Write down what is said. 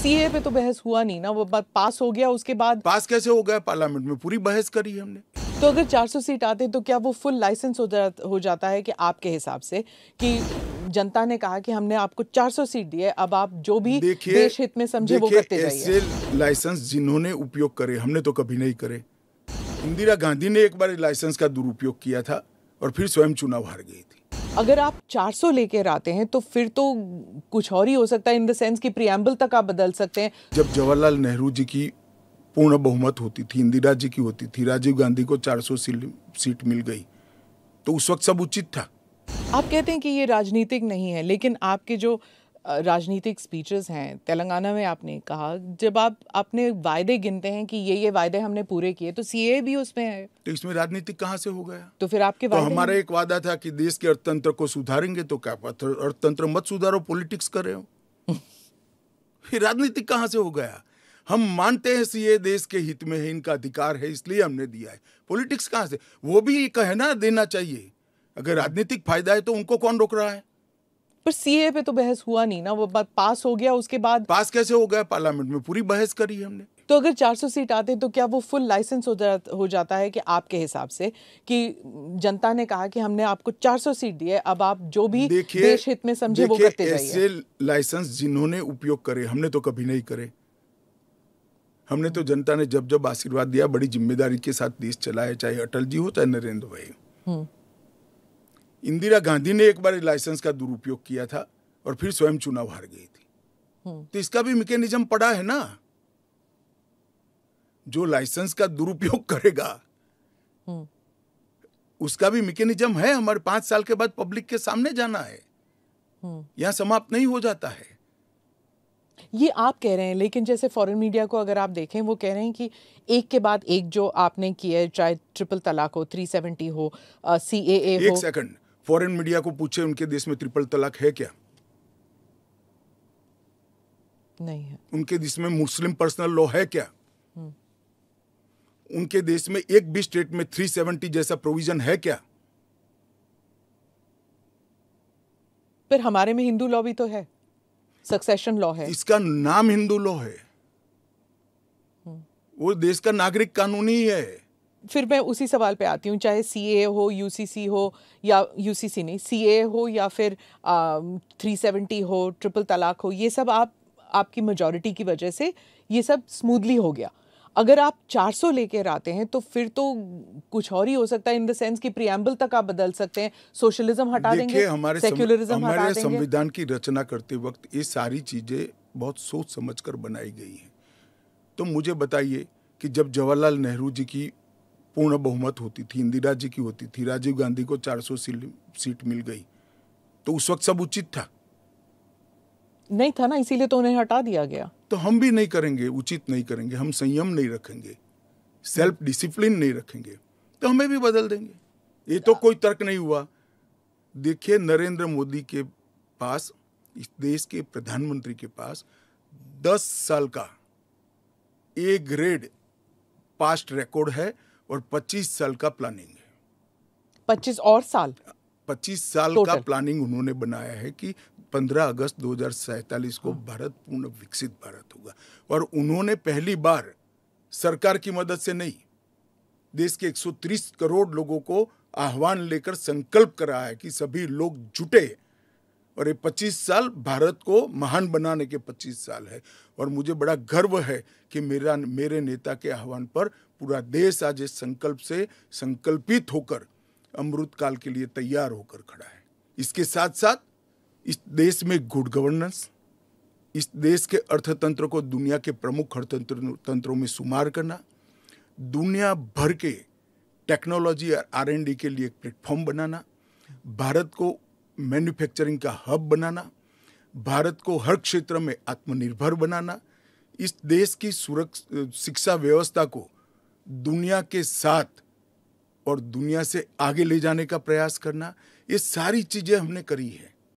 CA पे तो बहस हुआ नहीं ना, वो बात पास हो गया, उसके बाद पास कैसे हो गया? पार्लियामेंट में पूरी बहस करी हमने। तो अगर 400 सीट आते तो क्या वो फुल लाइसेंस हो जाता है कि आपके हिसाब से कि जनता ने कहा कि हमने आपको 400 सीट दी है, अब आप जो भी देश हित में समझे वो करते जाइए। ऐसे लाइसेंस जिन्होंने उपयोग करे, हमने तो कभी नहीं करे। इंदिरा गांधी ने एक बार लाइसेंस का दुरुपयोग किया था और फिर स्वयं चुनाव हार गई थी। अगर आप 400 लेकर आते हैं तो फिर तो कुछ और ही हो सकता है, इन द सेंस कि प्रियम्बल तक आप बदल सकते हैं। जब जवाहरलाल नेहरू जी की पूर्ण बहुमत होती थी, इंदिरा जी की होती थी, राजीव गांधी को 400 सीट मिल गई, तो उस वक्त सब उचित था। आप कहते हैं कि ये राजनीतिक नहीं है, लेकिन आपके जो राजनीतिक स्पीचेस हैं, तेलंगाना में आपने कहा, जब आप अपने वायदे गिनते हैं कि ये वायदे हमने पूरे किए, तो सीए भी उसमें है, तो इसमें राजनीतिक कहां से हो गया? तो फिर आपके तो हमारा एक वादा था कि देश के अर्थतंत्र को सुधारेंगे, तो क्या अर्थतंत्र मत सुधारो, पॉलिटिक्स कर रहे हो। फिर राजनीतिक कहां से हो गया? हम मानते हैं सीए देश के हित में है, इनका अधिकार है, इसलिए हमने दिया है। पॉलिटिक्स कहां से? वो भी कहना देना चाहिए। अगर राजनीतिक फायदा है तो उनको कौन रोक रहा है? पर सीए पे तो बहस हुआ नहीं ना, वो बात पास हो गया, उसके बाद पास कैसे हो गया? पार्लियामेंट में पूरी बहस करी हमने। तो अगर 400 सीट आते तो क्या वो फुल लाइसेंस हो जाता है कि आपके हिसाब से कि जनता ने कहा कि हमने आपको 400 सीट दी है, अब आप जो भी देश हित में समझे वो करते जाइए। ऐसे लाइसेंस जिन्होंने उपयोग करे, हमने तो कभी नहीं करे। हमने तो जनता ने जब जब आशीर्वाद दिया, बड़ी जिम्मेदारी के साथ देश चलाया, चाहे अटल जी हो चाहे नरेंद्र भाई। इंदिरा गांधी ने एक बार लाइसेंस का दुरुपयोग किया था और फिर स्वयं चुनाव हार गई थी। तो इसका भी मैकेनिज्म पड़ा है ना। जो लाइसेंस का दुरुपयोग करेगा उसका भी मैकेनिज्म है। हमारे 5 साल के बाद पब्लिक के सामने जाना है, यहां समाप्त नहीं हो जाता है। ये आप कह रहे हैं, लेकिन जैसे फॉरेन मीडिया को अगर आप देखें, वो कह रहे हैं कि एक के बाद एक जो आपने किया है, चाहे ट्रिपल तलाक हो, 370 हो, सीएए हो। एक सेकंड, फॉरेन मीडिया को पूछे उनके देश में ट्रिपल तलाक है क्या? नहीं है। उनके देश में मुस्लिम पर्सनल लॉ है क्या? उनके देश में एक भी स्टेट में 370 जैसा प्रोविजन है क्या? पर हमारे में हिंदू लॉ भी तो है, सक्सेशन लॉ है। इसका नाम हिंदू लॉ है, वो देश का नागरिक कानून ही है। फिर मैं उसी सवाल पे आती हूँ, चाहे सीए हो, यूसीसी हो, या यूसीसी नहीं, सीए हो, या फिर 370 हो, ट्रिपल तलाक हो, ये सब आपकी मेजॉरिटी की वजह से ये सब स्मूथली हो गया। अगर आप 400 लेकर आते हैं तो फिर तो कुछ और ही हो सकता है, इन द सेंस कि प्रियम्बल तक आप बदल सकते हैं, सोशलिज्म हटा देंगे, सेक्युलरिज्म हटा देंगे। संविधान की रचना करते वक्त ये सारी चीजें बहुत सोच समझकर बनाई गई हैं। तो मुझे बताइए कि जब जवाहरलाल नेहरू जी की पूर्ण बहुमत होती थी, इंदिरा जी की होती थी, राजीव गांधी को 400 सीट मिल गई, तो उस वक्त सब उचित था? नहीं था ना, इसीलिए तो उन्हें हटा दिया गया। तो हम भी नहीं करेंगे, उचित नहीं करेंगे, हम संयम नहीं रखेंगे, सेल्फ डिसिप्लिन नहीं रखेंगे, तो हमें भी बदल देंगे। ये तो कोई तर्क नहीं हुआ। देखिए, नरेंद्र मोदी के पास, इस देश के प्रधानमंत्री के पास 10 साल का ए ग्रेड पास्ट रिकॉर्ड है और 25 साल का प्लानिंग है। 25 और साल 25 साल का प्लानिंग उन्होंने बनाया है कि 15 अगस्त 2047 को भारत पूर्ण विकसित भारत होगा। और उन्होंने पहली बार सरकार की मदद से नहीं, देश के 130 करोड़ लोगों को आह्वान लेकर संकल्प करा है कि सभी लोग जुटे, और ये 25 साल भारत को महान बनाने के 25 साल है। और मुझे बड़ा गर्व है कि मेरे नेता के आह्वान पर पूरा देश आज इस संकल्प से संकल्पित होकर अमृत काल के लिए तैयार होकर खड़ा है। इसके साथ साथ इस देश में गुड गवर्नेंस, इस देश के अर्थतंत्र को दुनिया के प्रमुख अर्थतंत्रों में शुमार करना, दुनिया भर के टेक्नोलॉजी और R&D के लिए एक प्लेटफॉर्म बनाना, भारत को मैन्युफैक्चरिंग का हब बनाना, भारत को हर क्षेत्र में आत्मनिर्भर बनाना, इस देश की शिक्षा व्यवस्था को दुनिया के साथ और दुनिया से आगे ले जाने का प्रयास करना, ये सारी चीजें हमने करी है।